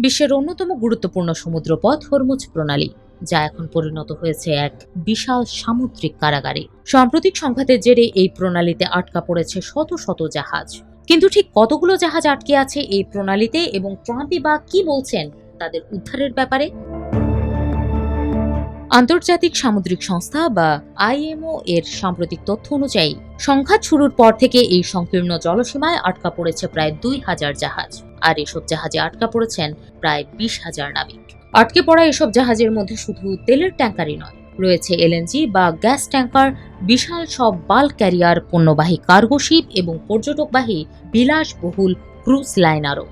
বিশ্বের অন্যতম গুরুত্বপূর্ণ সমুদ্রপথ হরমুজ প্রণালী, যা এখন পরিণত হয়েছে এক বিশাল সামুদ্রিক কারাগারে। সাম্প্রতিক সংঘাতের জেরে এই প্রণালীতে আটকা পড়েছে শত শত জাহাজ। কিন্তু ঠিক কতগুলো জাহাজ আটকে আছে এই প্রণালীতে এবং ট্রাম্পই বা কি বলছেন তাদের উদ্ধারের ব্যাপারে? আন্তর্জাতিক সামুদ্রিক সংস্থা বা আইএমও এর সাম্প্রতিক তথ্য অনুযায়ী সংঘাত শুরুর পর থেকে এই সংকীর্ণ জলসীমায় আটকা পড়েছে প্রায় ২,০০০ জাহাজ, আর এসব জাহাজে আটকা পড়েছেন প্রায় ২০,০০০ নাবিক। আটকে পড়া এসব জাহাজের মধ্যে শুধু তেলের ট্যাঙ্কারই নয়, রয়েছে এলএনজি বা গ্যাস ট্যাঙ্কার, বিশাল সব বাল্ক ক্যারিয়ার, পণ্যবাহী কার্গো শিপ এবং পর্যটকবাহী বিলাসবহুল ক্রুজ লাইনারও।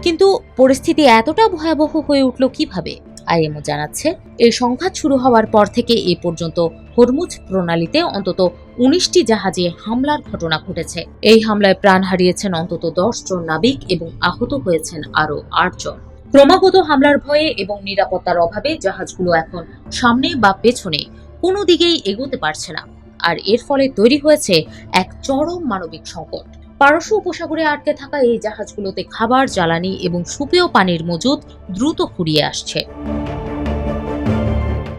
কিন্তু পরিস্থিতি এতটা ভয়াবহ হয়ে উঠল কিভাবে? আইএমও জানাচ্ছে, এই সংঘাত শুরু হওয়ার পর থেকে এ পর্যন্ত হরমুজ প্রণালীতে অন্তত ১৯টি জাহাজে হামলার ঘটনা ঘটেছে। এই হামলায় প্রাণ হারিয়েছেন অন্তত ১০ জন নাবিক এবং আহত হয়েছেন আরও ৮ জন। ক্রমাগত হামলার ভয়ে এবং নিরাপত্তার অভাবে জাহাজগুলো এখন সামনে বা পেছনে কোনো দিকেই এগোতে পারছে না, আর এর ফলে তৈরি হয়েছে এক চরম মানবিক সংকট। পারস্য উপসাগরে আটকে থাকা এই জাহাজগুলোতে খাবার, জ্বালানি এবং সুপেয় পানির মজুদ দ্রুত ফুরিয়ে আসছে।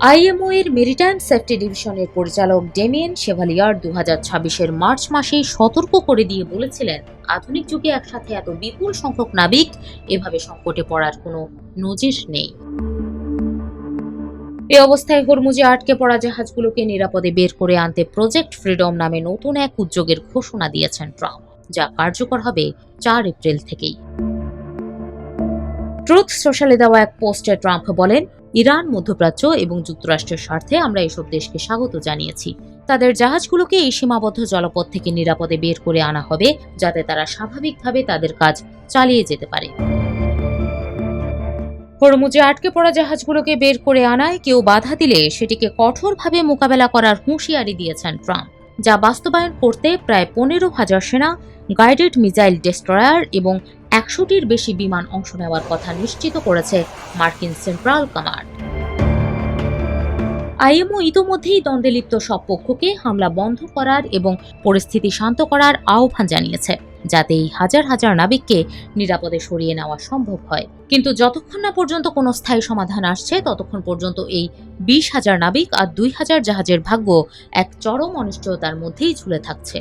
আইএমও এর মেরিটাইম সেফটি ডিভিশনের পরিচালক ডেমিয়েন শেভালিয়ার ২০২৬-এর মার্চ মাসেই সতর্ক করে দিয়ে বলেছিলেন, আধুনিক যুগে একসাথে এত বিপুল সংখ্যক নাবিক এভাবে সংকটে পড়ার কোনো নজির নেই। এই অবস্থায় হরমুজে আটকে পড়া জাহাজগুলোকে নিরাপদে বের করে আনতে প্রজেক্ট ফ্রিডম নামে নতুন এক উদ্যোগের ঘোষণা দিয়েছেন ট্রাম্প, যা কার্যকর হবে ৪ এপ্রিল থেকেই। ট্রুথ সোশ্যালে দেওয়া এক পোস্টে ট্রাম্প বলেন, ইরান, মধ্যপ্রাচ্য এবং যুক্তরাষ্ট্রের স্বার্থে আমরা এসব দেশকে স্বাগত জানিয়েছি। তাদের জাহাজগুলোকে এই সীমাবদ্ধ জলপথ থেকে নিরাপদে বের করে আনা হবে, যাতে তারা স্বাভাবিকভাবে তাদের কাজ চালিয়ে যেতে পারে। হরমুজে আটকে পড়া জাহাজগুলোকে বের করে আনায় কেউ বাধা দিলে সেটিকে কঠোরভাবে মোকাবেলা করার হুঁশিয়ারি দিয়েছেন ট্রাম্প, যা বাস্তবায়ন করতে প্রায় ১৫,০০০ সেনা, গাইডেড মিসাইল ডেস্ট্রয়ার এবং ১০০টির বেশি বিমান অংশ নেওয়ার কথা নিশ্চিত করেছে মার্কিন সেন্ট্রাল কমান্ড। আইএমও ইতোমধ্যেই দ্বন্দ্বে লিপ্ত সব পক্ষকে হামলা বন্ধ করার এবং পরিস্থিতি শান্ত করার আহ্বান জানিয়েছে, যাতে এই হাজার হাজার নাবিককে নিরাপদে সরিয়ে নেওয়া সম্ভব হয়। কিন্তু যতক্ষণ না পর্যন্ত কোনো স্থায়ী সমাধান আসছে, ততক্ষণ পর্যন্ত এই ২০,০০০ নাবিক আর ২,০০০ জাহাজের ভাগ্য এক চরম অনিশ্চয়তার মধ্যেই ঝুলে থাকছে।